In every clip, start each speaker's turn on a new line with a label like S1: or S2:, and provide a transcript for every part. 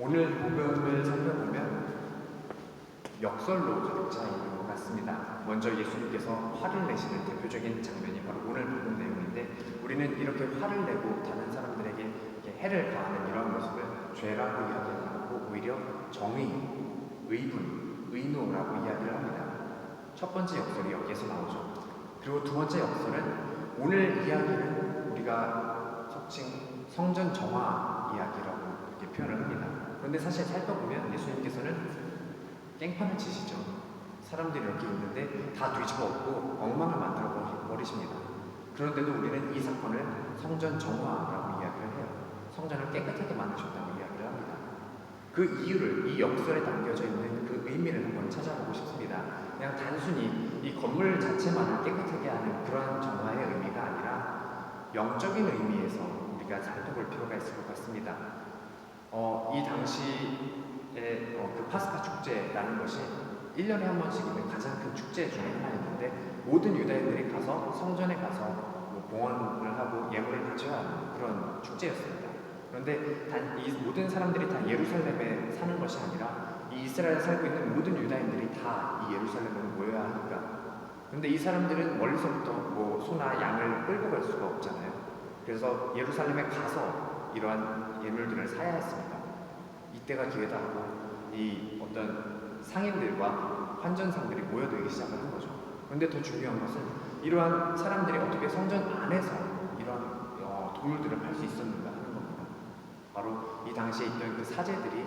S1: 오늘 복음을 살펴보면 역설로 가득 차 있는 것 같습니다. 먼저 예수님께서 화를 내시는 대표적인 장면이 바로 오늘 복음 내용인데, 우리는 이렇게 화를 내고 다른 사람들에게 이렇게 해를 가하는 이런 모습을 죄라고 이야기하지 않고 오히려 정의, 의분, 의노라고 이야기를 합니다. 첫 번째 역설이 여기에서 나오죠. 그리고 두 번째 역설은 오늘 이야기는 우리가 속칭 성전 정화 이야기라고 이렇게 표현을 합니다. 그런데 사실 살펴보면 예수님께서는 깽판을 치시죠. 사람들이 이렇게 있는데 다 뒤집어 엎고 엉망을 만들어 버리십니다. 그런데도 우리는 이 사건을 성전 정화라고 이야기를 해요. 성전을 깨끗하게 만드셨다고 이야기를 합니다. 그 이유를, 이 역설에 담겨져 있는 그 의미를 한번 찾아보고 싶습니다. 그냥 단순히 이 건물 자체만을 깨끗하게 하는 그러한 정화의 의미가 아니라 영적인 의미에서 우리가 살펴볼 필요가 있을 것 같습니다. 이 당시에 그 파스카 축제라는 것이 1년에 한 번씩 있는 가장 큰 축제 중에 하나였는데, 모든 유다인들이 가서 성전에 가서 봉헌을 하고 예물을 바쳐야 하는 그런 축제였습니다. 그런데 이 모든 사람들이 다 예루살렘에 사는 것이 아니라 이 이스라엘에 살고 있는 모든 유다인들이 다 이 예루살렘으로 모여야 하니까, 그런데 이 사람들은 멀리서부터 소나 양을 끌고 갈 수가 없잖아요. 그래서 예루살렘에 가서 이러한 예물들을 사야 했습니다. 이때가 기회다 하고 이 어떤 상인들과 환전상들이 모여들기 시작을 한 거죠. 그런데 더 중요한 것은 이러한 사람들이 어떻게 성전 안에서 이러한 도물들을 팔 수 있었는가 하는 겁니다. 바로 이 당시에 있던 그 사제들이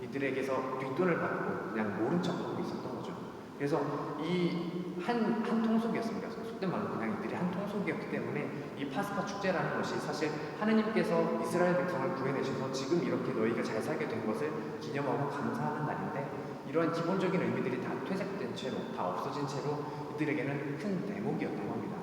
S1: 이들에게서 뒷돈을 받고 그냥 모른 척하고 있었던 거죠. 그래서 이 한 통속이었습니다. 속된 말로 그냥 이들이 한 통속이었기 때문에 이 파스카 축제라는 것이 사실 하느님께서 이스라엘 백성을 구해내셔서 지금 이렇게 너희가 잘 살게 된 것을 기념하고 감사하는 날인데, 이러한 기본적인 의미들이 다 퇴색된 채로, 다 없어진 채로 이들에게는 큰 대목이었던 겁니다.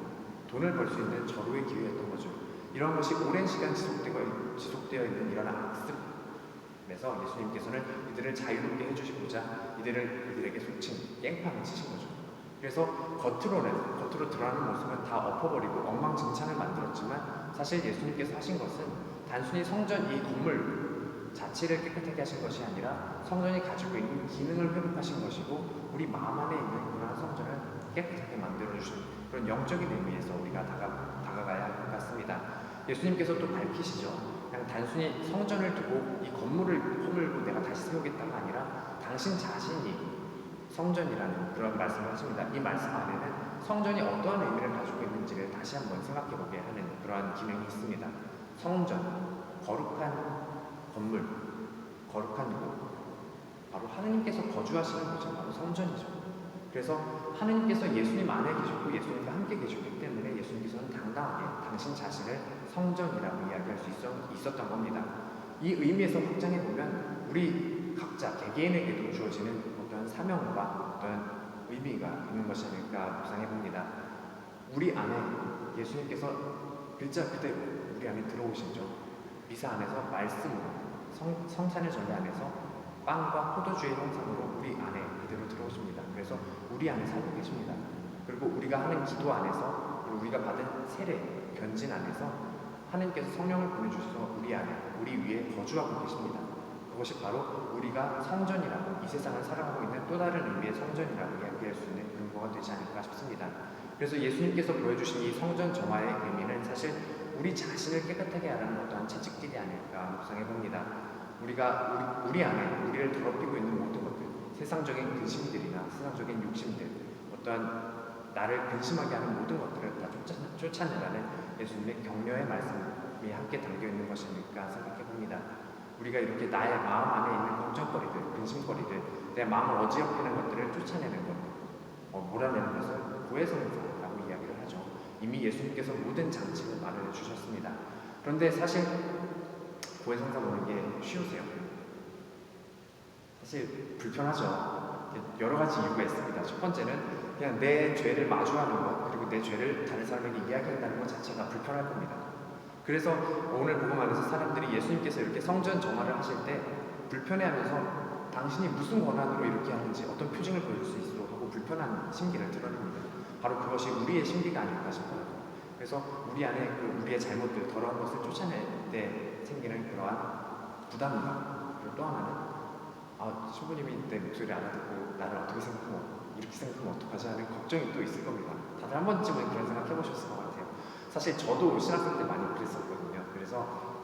S1: 돈을 벌 수 있는 절호의 기회였던 거죠. 이런 것이 오랜 시간 지속되어 있는 이런 악습에서 예수님께서는 이들을 자유롭게 해주시고자 이들에게 속칭 깽판을 치신 거죠. 그래서 겉으로 드러나는 모습은 다 엎어버리고 엉망진창을 만들었지만, 사실 예수님께서 하신 것은 단순히 성전 이 건물 자체를 깨끗하게 하신 것이 아니라 성전이 가지고 있는 기능을 회복하신 것이고, 우리 마음 안에 있는 그러한 성전을 깨끗하게 만들어주신 그런 영적인 의미에서 우리가 다가가야 할 것 같습니다. 예수님께서 또 밝히시죠. 그냥 단순히 성전을 두고 이 건물을 허물고 내가 다시 세우겠다가 아니라 당신 자신이 성전이라는 그런 말씀을 하십니다. 이 말씀 안에는 성전이 어떠한 의미를 가지고 있는지를 다시 한번 생각해보게 하는 그러한 기능이 있습니다. 성전, 거룩한 건물, 거룩한 곳, 바로 하느님께서 거주하시는 곳이 바로 성전이죠. 그래서 하느님께서 예수님 안에 계셨고 예수님과 함께 계셨기 때문에 예수님께서는 당당하게 당신 자신을 성전이라고 이야기할 수 있었던 겁니다. 이 의미에서 확장해보면 우리 각자 개개인에게도 주어지는 어떤 사명과 어떤 의미가 있는 것이 아닐까 묵상해봅니다. 우리 안에 예수님께서 글자 그대로 우리 안에 들어오시죠. 미사 안에서 말씀으로, 성찬의 전례 안에서 빵과 포도주의 형상으로 우리 안에 그대로 들어오십니다. 그래서 우리 안에 살고 계십니다. 그리고 우리가 하는 기도 안에서, 우리가 받은 세례, 변진 안에서 하나님께서 성령을 보내주셔서 우리 안에, 우리 위에 거주하고 계십니다. 그것이 바로 우리가 성전이라고, 이 세상을 살아가고 있는 또 다른 의미의 성전이라고 이야기할 수 있는 근거가 되지 않을까 싶습니다. 그래서 예수님께서 보여주신 이 성전 정화의 의미는 사실 우리 자신을 깨끗하게 하라는 어떠한 채찍질이 아닐까 묵상해봅니다. 우리 안에 우리를 더럽히고 있는 모든 것들, 세상적인 근심들이나 세상적인 욕심들, 어떠한 나를 근심하게 하는 모든 것들을 다 쫓아내라는 예수님의 격려의 말씀이 함께 담겨있는 것이 아닐까 생각해봅니다. 우리가 이렇게 나의 마음 안에 있는 걱정거리들, 근심거리들, 내 마음을 어지럽히는 것들을 쫓아내는 것, 몰아내는 것을 고해성사라고 이야기를 하죠. 이미 예수님께서 모든 장치를 마련해 주셨습니다. 그런데 사실 고해성사 보는 게 쉬우세요? 사실 불편하죠. 여러 가지 이유가 있습니다. 첫 번째는 그냥 내 죄를 마주하는 것, 그리고 내 죄를 다른 사람에게 이야기한다는 것 자체가 불편할 겁니다. 그래서 오늘 복음 안에서 사람들이 예수님께서 이렇게 성전 정화를 하실 때 불편해하면서 당신이 무슨 권한으로 이렇게 하는지, 어떤 표징을 보여줄 수 있도록 하고 불편한 심기를 드러냅니다. 바로 그것이 우리의 심기가 아닐까 싶어요. 그래서 우리 안에 우리의 잘못들, 더러운 것을 쫓아낼 때 생기는 그러한 부담감, 그리고 또 하나는 신부님이 내 목소리를 알아듣고 나를 어떻게 생각하면 이렇게 생각하면 어떡하지 하는 걱정이 또 있을 겁니다. 다들 한 번쯤은 그런 생각 해보셨을 것 같아요. 사실 저도 신학생 때 많이 그랬었거든요. 그래서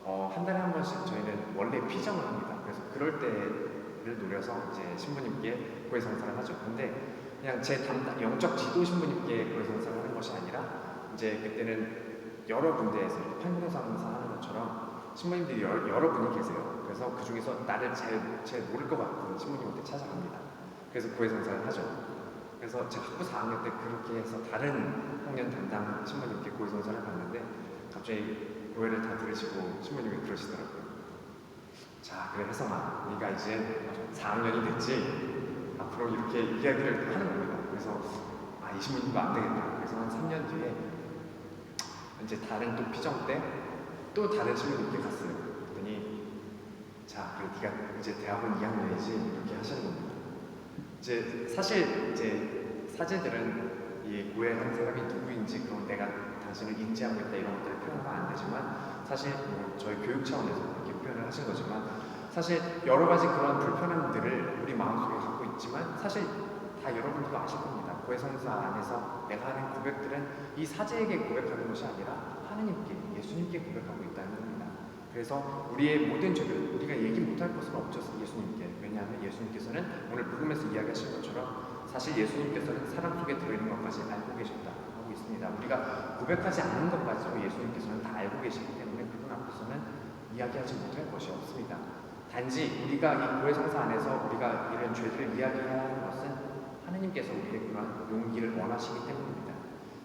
S1: 한 달에 한 번씩 저희는 원래 피정을 합니다. 그래서 그럴 때를 노려서 이제 신부님께 고해성사를 하죠. 근데 그냥 제 담당 영적 지도 신부님께 고해성사를 하는 것이 아니라 이제 그때는 여러 군데에서 판교상사 하는 것처럼 신부님들이 여러 분이 계세요. 그래서 그 중에서 나를 제일 모를 것 같은 신부님한테 찾아갑니다. 그래서 고해성사를 하죠. 그래서 제가 학부 4학년 때 그렇게 해서 다른 학년 담당 신부님께 고해성사를 봤는데 갑자기 고해를 다 들으시고 신부님이 그러시더라고요. 자, 그래 혜성아, 네가 이제 4학년이 됐지? 앞으로 이렇게 이야기를 하는 겁니다. 그래서 이 신부님도 안 되겠다. 그래서 한 3년 뒤에 이제 다른 또 피정 때 또 다른 신부님께 갔어요. 그랬더니 자, 그래 네가 이제 대학원 2학년이지? 이렇게 하시는 겁니다. 이제 사실 이제 사제들은 이 고해한 사람이 누구인지 그런 내가 당신을 인지하고 있다 이런 것들을 표현하면 안 되지만 사실 저희 교육 차원에서 그렇게 표현을 하신 거지만 사실 여러 가지 그런 불편함들을 우리 마음속에 갖고 있지만 사실 다 여러분들도 아실 겁니다. 고해성사 안에서 내가 하는 고백들은 이 사제에게 고백하는 것이 아니라 하느님께 예수님께 고백하고 있다는 겁니다. 그래서 우리의 모든 죄들 우리가 얘기 못할 것은 없죠. 예수님께. 왜냐하면 예수님께서는 오늘 복음에서 이야기하신 것처럼 사실 예수님께서는 사람 속에 들어있는 것까지 알고 계셨다 하고 있습니다. 우리가 고백하지 않는 것까지도 예수님께서는 다 알고 계시기 때문에 그분 앞에서는 이야기하지 못할 것이 없습니다. 단지 우리가 이 고해성사 안에서 우리가 이런 죄들을 이야기해야 하는 것은 하느님께서 우리의 그런 용기를 원하시기 때문입니다.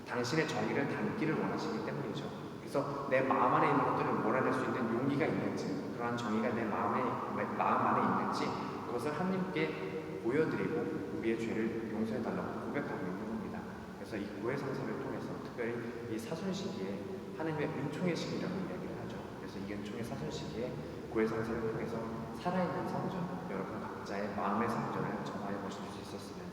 S1: 당신의 정의를 담기를 원하시기 때문이죠. 그래서 내 마음 안에 있는 것들을 몰아낼 수 있는 용기가 있는지, 그러한 정의가 내 마음 안에 있는지 그것을 하나님께 보여드리고 우리의 죄를 용서해달라고 고백하고 있는 겁니다. 그래서 이 고해성사를 통해서 특별히 이 사순시기에 하나님의 은총의 시기라고 이야기를 하죠. 그래서 이 은총의 사순시기에 고해성사를 통해서 살아있는 성전, 여러분 각자의 마음의 성전을 정화해 보실 수 있었으면